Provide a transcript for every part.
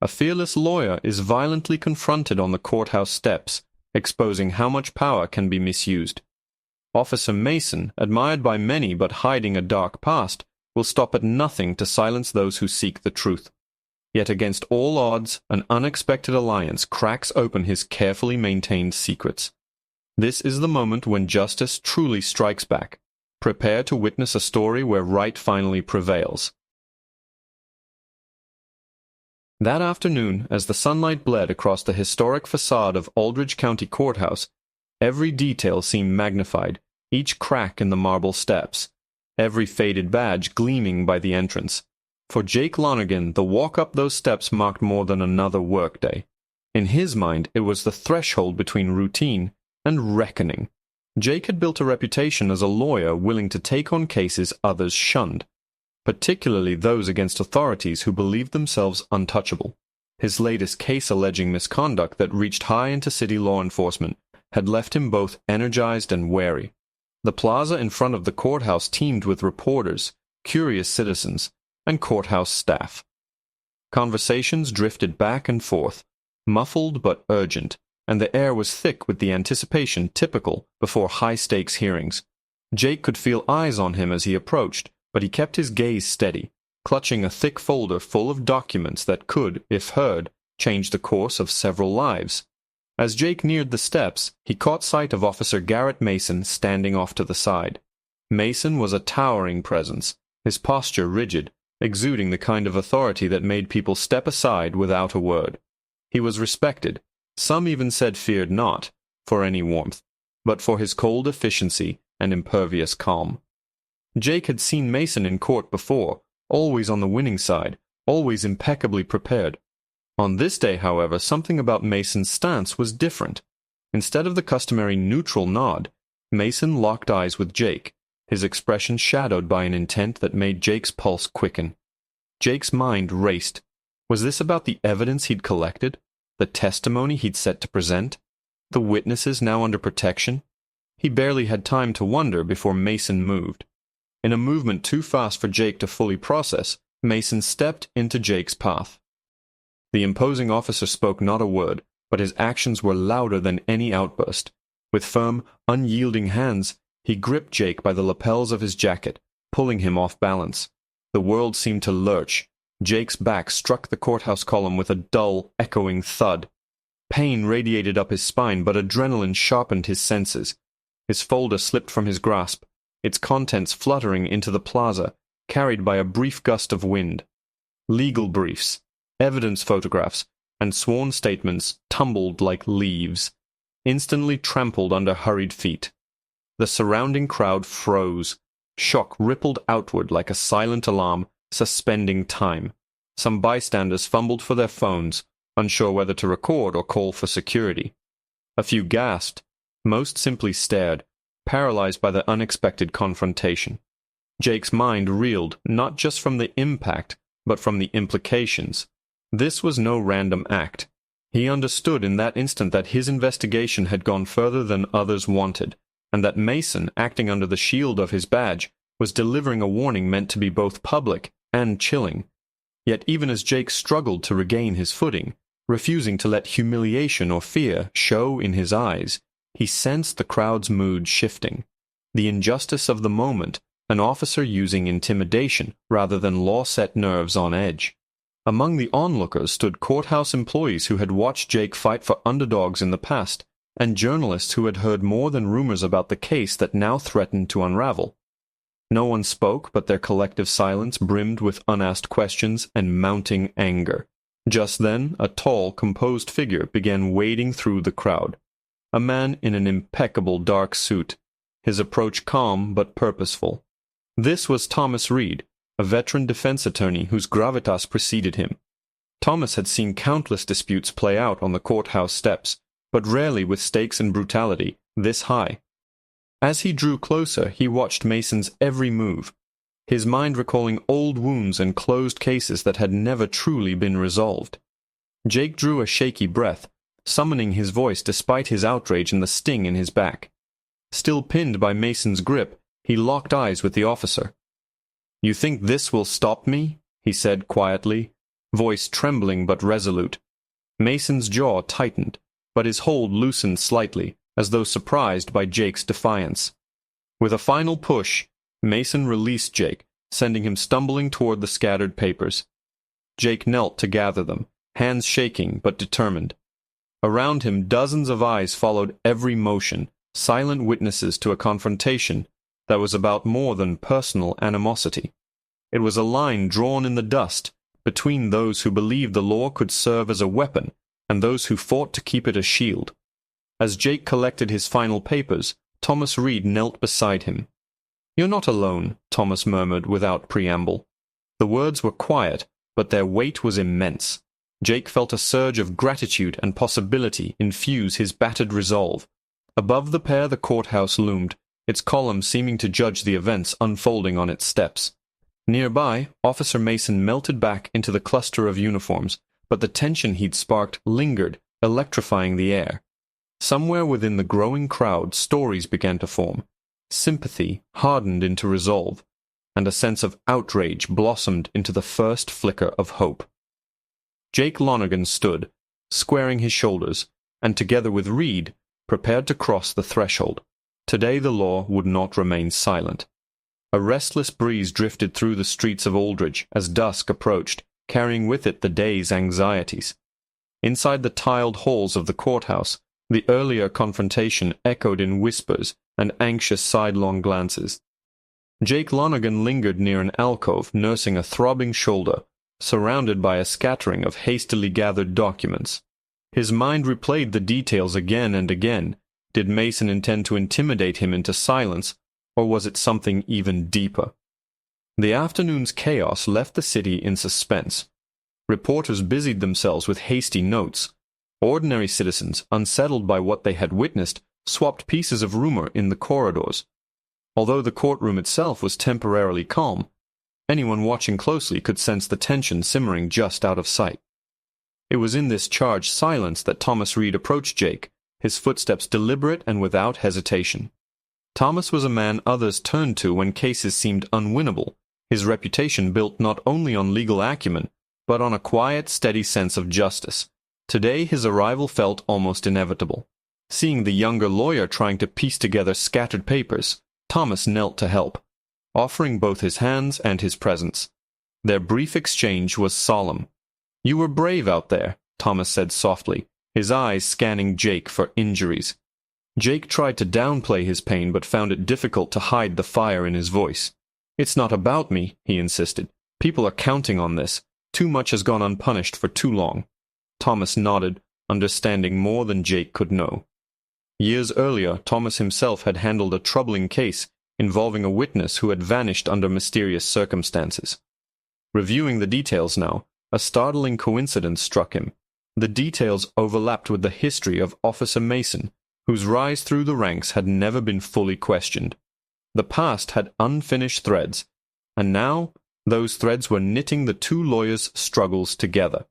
a fearless lawyer is violently confronted on the courthouse steps, exposing how much power can be misused. Officer Mason, admired by many but hiding a dark past, will stop at nothing to silence those who seek the truth. Yet against all odds, an unexpected alliance cracks open his carefully maintained secrets. This is the moment when justice truly strikes back. Prepare to witness a story where right finally prevails. That afternoon, as the sunlight bled across the historic facade of Aldridge County Courthouse, every detail seemed magnified, each crack in the marble steps, every faded badge gleaming by the entrance. For Jake Lonergan, the walk up those steps marked more than another workday. In his mind, it was the threshold between routine and reckoning. Jake had built a reputation as a lawyer willing to take on cases others shunned, particularly those against authorities who believed themselves untouchable. His latest case alleging misconduct that reached high into city law enforcement had left him both energized and wary. The plaza in front of the courthouse teemed with reporters, curious citizens, and courthouse staff. Conversations drifted back and forth, muffled but urgent, and the air was thick with the anticipation typical before high-stakes hearings. Jake could feel eyes on him as he approached, but he kept his gaze steady, clutching a thick folder full of documents that could, if heard, change the course of several lives. As Jake neared the steps, he caught sight of Officer Garrett Mason standing off to the side. Mason was a towering presence, his posture rigid, exuding the kind of authority that made people step aside without a word. He was respected, some even said feared not, for any warmth, but for his cold efficiency and impervious calm. Jake had seen Mason in court before, always on the winning side, always impeccably prepared. On this day, however, something about Mason's stance was different. Instead of the customary neutral nod, Mason locked eyes with Jake, his expression shadowed by an intent that made Jake's pulse quicken. Jake's mind raced. Was this about the evidence he'd collected? The testimony he'd set to present? The witnesses now under protection? He barely had time to wonder before Mason moved. In a movement too fast for Jake to fully process, Mason stepped into Jake's path. The imposing officer spoke not a word, but his actions were louder than any outburst. With firm, unyielding hands, he gripped Jake by the lapels of his jacket, pulling him off balance. The world seemed to lurch. Jake's back struck the courthouse column with a dull, echoing thud. Pain radiated up his spine, but adrenaline sharpened his senses. His folder slipped from his grasp, its contents fluttering into the plaza, carried by a brief gust of wind. Legal briefs, evidence photographs, and sworn statements tumbled like leaves, instantly trampled under hurried feet. The surrounding crowd froze. Shock rippled outward like a silent alarm, suspending time. Some bystanders fumbled for their phones, unsure whether to record or call for security. A few gasped. Most simply stared, paralyzed by the unexpected confrontation. Jake's mind reeled, not just from the impact, but from the implications. This was no random act. He understood in that instant that his investigation had gone further than others wanted, and that Mason, acting under the shield of his badge, was delivering a warning meant to be both public and chilling. Yet even as Jake struggled to regain his footing, refusing to let humiliation or fear show in his eyes, he sensed the crowd's mood shifting. The injustice of the moment, an officer using intimidation rather than law-set nerves on edge. Among the onlookers stood courthouse employees who had watched Jake fight for underdogs in the past, and journalists who had heard more than rumors about the case that now threatened to unravel. No one spoke, but their collective silence brimmed with unasked questions and mounting anger. Just then, a tall, composed figure began wading through the crowd. A man in an impeccable dark suit, his approach calm but purposeful. This was Thomas Reed, a veteran defense attorney whose gravitas preceded him. Thomas had seen countless disputes play out on the courthouse steps, but rarely with stakes and brutality this high. As he drew closer, he watched Mason's every move, his mind recalling old wounds and closed cases that had never truly been resolved. Jake drew a shaky breath, summoning his voice despite his outrage and the sting in his back. Still pinned by Mason's grip, he locked eyes with the officer. "You think this will stop me?" he said quietly, voice trembling but resolute. Mason's jaw tightened, but his hold loosened slightly, as though surprised by Jake's defiance. With a final push, Mason released Jake, sending him stumbling toward the scattered papers. Jake knelt to gather them, hands shaking but determined. Around him dozens of eyes followed every motion, silent witnesses to a confrontation that was about more than personal animosity. It was a line drawn in the dust between those who believed the law could serve as a weapon and those who fought to keep it a shield. As Jake collected his final papers, Thomas Reed knelt beside him. "You're not alone," Thomas murmured without preamble. The words were quiet, but their weight was immense. Jake felt a surge of gratitude and possibility infuse his battered resolve. Above the pair the courthouse loomed, its columns seeming to judge the events unfolding on its steps. Nearby, Officer Mason melted back into the cluster of uniforms, but the tension he'd sparked lingered, electrifying the air. Somewhere within the growing crowd, stories began to form. Sympathy hardened into resolve, and a sense of outrage blossomed into the first flicker of hope. Jake Lonergan stood, squaring his shoulders, and together with Reed, prepared to cross the threshold. Today the law would not remain silent. A restless breeze drifted through the streets of Aldridge as dusk approached, carrying with it the day's anxieties. Inside the tiled halls of the courthouse, the earlier confrontation echoed in whispers and anxious sidelong glances. Jake Lonergan lingered near an alcove, nursing a throbbing shoulder, surrounded by a scattering of hastily gathered documents. His mind replayed the details again and again. Did Mason intend to intimidate him into silence, or was it something even deeper? The afternoon's chaos left the city in suspense. Reporters busied themselves with hasty notes. Ordinary citizens, unsettled by what they had witnessed, swapped pieces of rumor in the corridors. Although the courtroom itself was temporarily calm, anyone watching closely could sense the tension simmering just out of sight. It was in this charged silence that Thomas Reed approached Jake, his footsteps deliberate and without hesitation. Thomas was a man others turned to when cases seemed unwinnable, his reputation built not only on legal acumen, but on a quiet, steady sense of justice. Today his arrival felt almost inevitable. Seeing the younger lawyer trying to piece together scattered papers, Thomas knelt to help, offering both his hands and his presence. Their brief exchange was solemn. "You were brave out there," Thomas said softly, his eyes scanning Jake for injuries. Jake tried to downplay his pain but found it difficult to hide the fire in his voice. "It's not about me," he insisted. "People are counting on this. Too much has gone unpunished for too long." Thomas nodded, understanding more than Jake could know. Years earlier, Thomas himself had handled a troubling case involving a witness who had vanished under mysterious circumstances. Reviewing the details now, a startling coincidence struck him. The details overlapped with the history of Officer Mason, whose rise through the ranks had never been fully questioned. The past had unfinished threads, and now those threads were knitting the two lawyers' struggles together.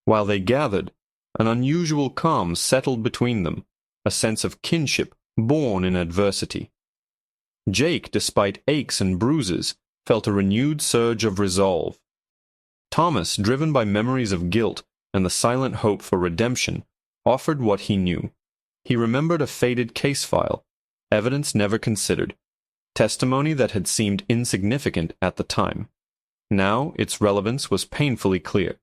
While they gathered, an unusual calm settled between them, a sense of kinship born in adversity. Jake, despite aches and bruises, felt a renewed surge of resolve. Thomas, driven by memories of guilt and the silent hope for redemption, offered what he knew. He remembered a faded case file, evidence never considered, testimony that had seemed insignificant at the time. Now its relevance was painfully clear.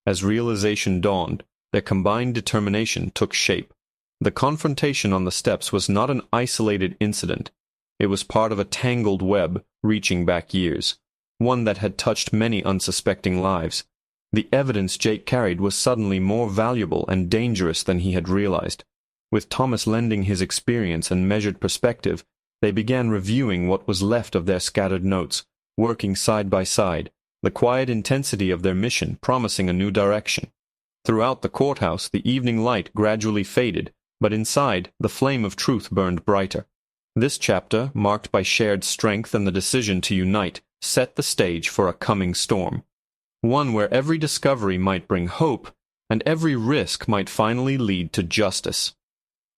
As realization dawned, their combined determination took shape. The confrontation on the steps was not an isolated incident. It was part of a tangled web reaching back years, one that had touched many unsuspecting lives. The evidence Jake carried was suddenly more valuable and dangerous than he had realized. With Thomas lending his experience and measured perspective, they began reviewing what was left of their scattered notes, working side by side, the quiet intensity of their mission promising a new direction. Throughout the courthouse, the evening light gradually faded, but inside, the flame of truth burned brighter. This chapter, marked by shared strength and the decision to unite, set the stage for a coming storm. One where every discovery might bring hope, and every risk might finally lead to justice.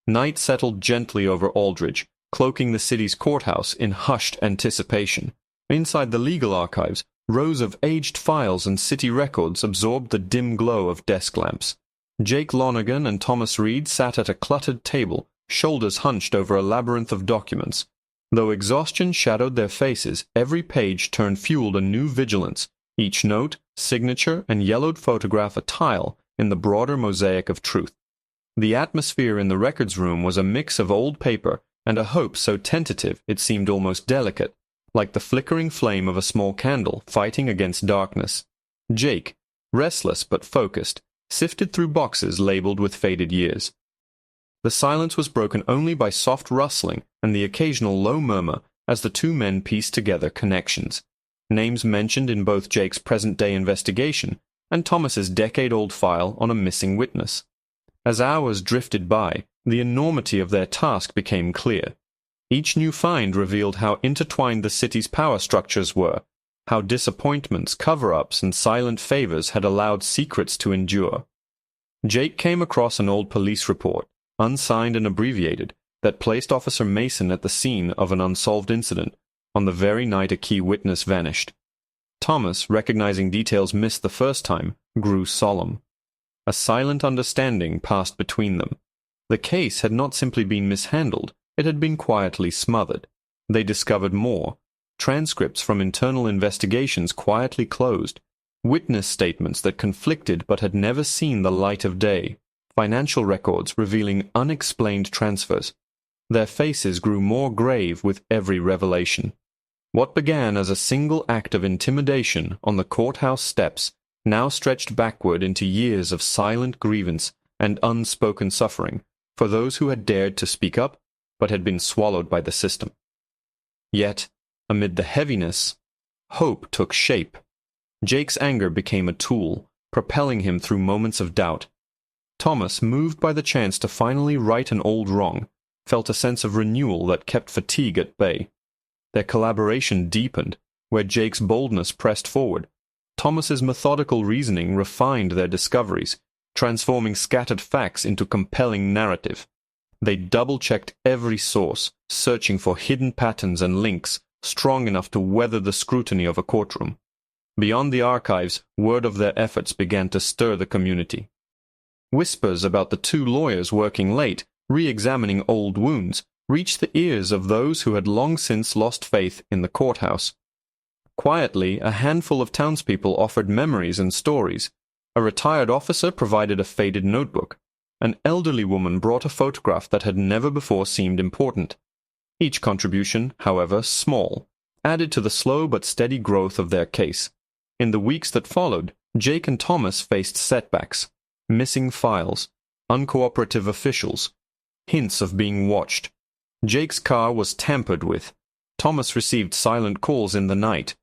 Night settled gently over Aldridge, cloaking the city's courthouse in hushed anticipation. Inside the legal archives, Rows of aged files and city records absorbed the dim glow of desk lamps. Jake Lonergan and Thomas Reed sat at a cluttered table, shoulders hunched over a labyrinth of documents. Though exhaustion shadowed their faces, every page turned fueled a new vigilance, each note, signature, and yellowed photograph a tile in the broader mosaic of truth. The atmosphere in the records room was a mix of old paper and a hope so tentative it seemed almost delicate, like the flickering flame of a small candle fighting against darkness. Jake, restless but focused, sifted through boxes labeled with faded years. The silence was broken only by soft rustling and the occasional low murmur as the two men pieced together connections, names mentioned in both Jake's present-day investigation and Thomas's decade-old file on a missing witness. As hours drifted by, the enormity of their task became clear. Each new find revealed how intertwined the city's power structures were, how disappointments, cover-ups, and silent favors had allowed secrets to endure. Jake came across an old police report, unsigned and abbreviated, that placed Officer Mason at the scene of an unsolved incident on the very night a key witness vanished. Thomas, recognizing details missed the first time, grew solemn. A silent understanding passed between them. The case had not simply been mishandled, it had been quietly smothered. They discovered more. Transcripts from internal investigations quietly closed. Witness statements that conflicted but had never seen the light of day. Financial records revealing unexplained transfers. Their faces grew more grave with every revelation. What began as a single act of intimidation on the courthouse steps now stretched backward into years of silent grievance and unspoken suffering for those who had dared to speak up but had been swallowed by the system. Yet, amid the heaviness, hope took shape. Jake's anger became a tool, propelling him through moments of doubt. Thomas, moved by the chance to finally right an old wrong, felt a sense of renewal that kept fatigue at bay. Their collaboration deepened, where Jake's boldness pressed forward. Thomas's methodical reasoning refined their discoveries, transforming scattered facts into compelling narrative. They double-checked every source, searching for hidden patterns and links strong enough to weather the scrutiny of a courtroom. Beyond the archives, word of their efforts began to stir the community. Whispers about the two lawyers working late, re-examining old wounds, reached the ears of those who had long since lost faith in the courthouse. Quietly, a handful of townspeople offered memories and stories. A retired officer provided a faded notebook. An elderly woman brought a photograph that had never before seemed important. Each contribution, however small, added to the slow but steady growth of their case. In the weeks that followed, Jake and Thomas faced setbacks. Missing files, uncooperative officials, hints of being watched. Jake's car was tampered with. Thomas received silent calls in the night.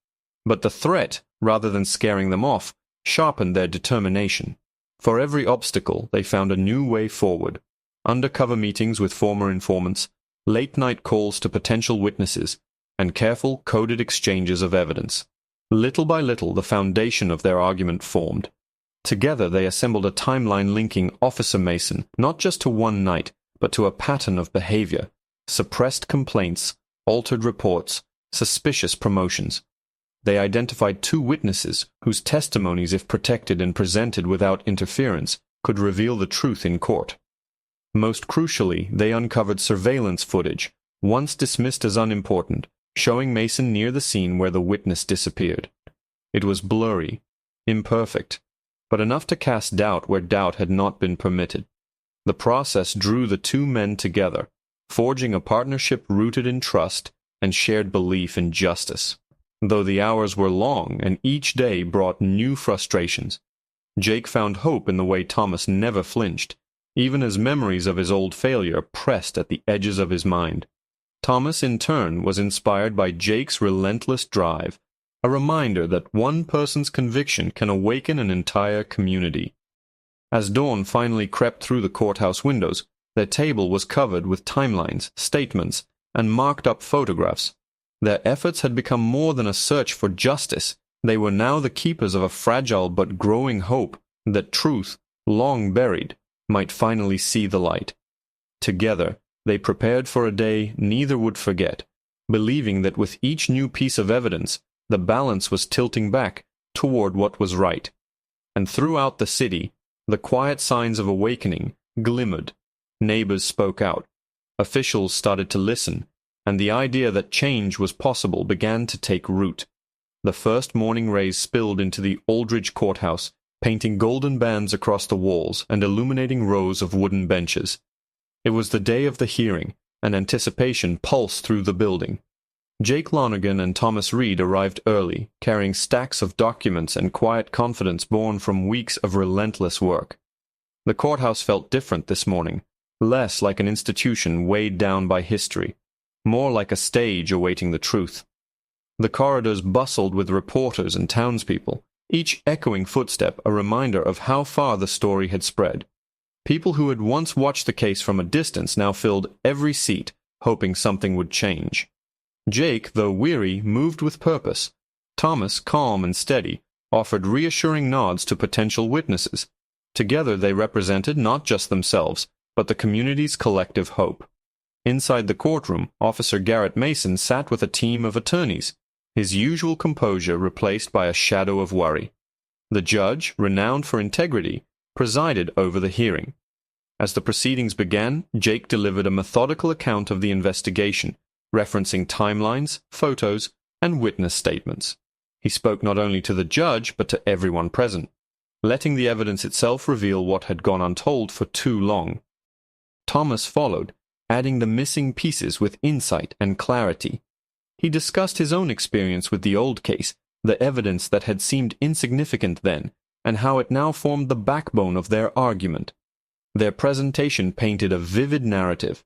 But the threat, rather than scaring them off, sharpened their determination. For every obstacle, they found a new way forward. Undercover meetings with former informants, late-night calls to potential witnesses, and careful, coded exchanges of evidence. Little by little, the foundation of their argument formed. Together, they assembled a timeline linking Officer Mason not just to one night, but to a pattern of behavior. Suppressed complaints, altered reports, suspicious promotions. They identified two witnesses whose testimonies, if protected and presented without interference, could reveal the truth in court. Most crucially, they uncovered surveillance footage, once dismissed as unimportant, showing Mason near the scene where the witness disappeared. It was blurry, imperfect, but enough to cast doubt where doubt had not been permitted. The process drew the two men together, forging a partnership rooted in trust and shared belief in justice. Though the hours were long and each day brought new frustrations, Jake found hope in the way Thomas never flinched, even as memories of his old failure pressed at the edges of his mind. Thomas, in turn, was inspired by Jake's relentless drive, a reminder that one person's conviction can awaken an entire community. As dawn finally crept through the courthouse windows, their table was covered with timelines, statements, and marked-up photographs. Their efforts had become more than a search for justice. They were now the keepers of a fragile but growing hope that truth, long buried, might finally see the light. Together, they prepared for a day neither would forget, believing that with each new piece of evidence, The balance was tilting back toward what was right. And throughout the city, the quiet signs of awakening glimmered. Neighbors spoke out. Officials started to listen, and the idea that change was possible began to take root. The first morning rays spilled into the Aldridge Courthouse, painting golden bands across the walls and illuminating rows of wooden benches. It was the day of the hearing, and anticipation pulsed through the building. Jake Lonergan and Thomas Reed arrived early, carrying stacks of documents and quiet confidence born from weeks of relentless work. The courthouse felt different this morning, less like an institution weighed down by history, more like a stage awaiting the truth. The corridors bustled with reporters and townspeople, each echoing footstep a reminder of how far the story had spread. People who had once watched the case from a distance now filled every seat, hoping something would change. Jake, though weary, moved with purpose. Thomas, calm and steady, offered reassuring nods to potential witnesses. Together they represented not just themselves, but the community's collective hope. Inside the courtroom, Officer Garrett Mason sat with a team of attorneys, his usual composure replaced by a shadow of worry. The judge, renowned for integrity, presided over the hearing. As the proceedings began, Jake delivered a methodical account of the investigation, referencing timelines, photos, and witness statements. He spoke not only to the judge, but to everyone present, letting the evidence itself reveal what had gone untold for too long. Thomas followed, adding the missing pieces with insight and clarity. He discussed his own experience with the old case, the evidence that had seemed insignificant then, and how it now formed the backbone of their argument. Their presentation painted a vivid narrative,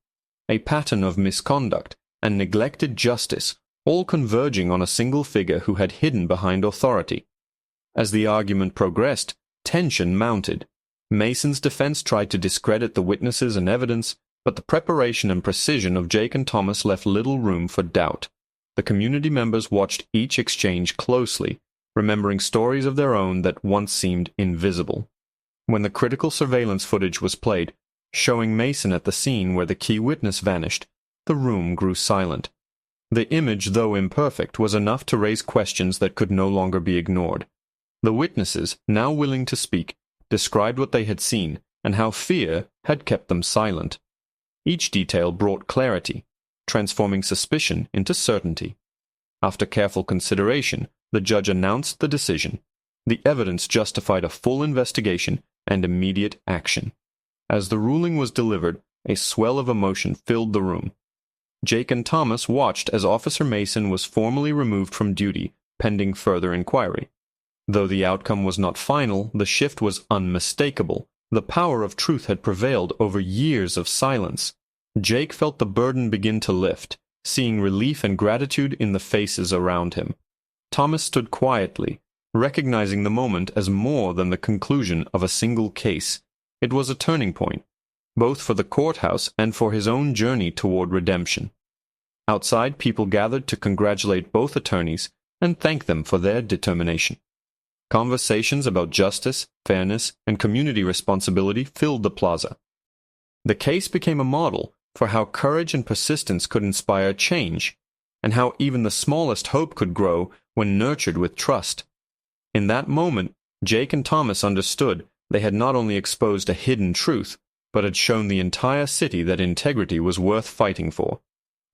a pattern of misconduct and neglected justice, all converging on a single figure who had hidden behind authority. As the argument progressed, tension mounted. Mason's defense tried to discredit the witnesses and evidence, but the preparation and precision of Jake and Thomas left little room for doubt. The community members watched each exchange closely, remembering stories of their own that once seemed invisible. When the critical surveillance footage was played, showing Mason at the scene where the key witness vanished, the room grew silent. The image, though imperfect, was enough to raise questions that could no longer be ignored. The witnesses, now willing to speak, described what they had seen and how fear had kept them silent. Each detail brought clarity, transforming suspicion into certainty. After careful consideration, the judge announced the decision. The evidence justified a full investigation and immediate action. As the ruling was delivered, a swell of emotion filled the room. Jake and Thomas watched as Officer Mason was formally removed from duty, pending further inquiry. Though the outcome was not final, the shift was unmistakable. The power of truth had prevailed over years of silence. Jake felt the burden begin to lift, seeing relief and gratitude in the faces around him. Thomas stood quietly, recognizing the moment as more than the conclusion of a single case. It was a turning point, both for the courthouse and for his own journey toward redemption. Outside, people gathered to congratulate both attorneys and thank them for their determination. Conversations about justice, fairness, and community responsibility filled the plaza. The case became a model for how courage and persistence could inspire change, and how even the smallest hope could grow when nurtured with trust. In that moment, Jake and Thomas understood they had not only exposed a hidden truth, but had shown the entire city that integrity was worth fighting for.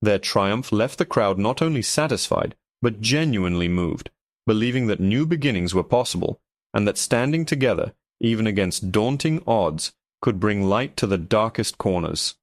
Their triumph left the crowd not only satisfied, but genuinely moved, believing that new beginnings were possible, and that standing together, even against daunting odds, could bring light to the darkest corners.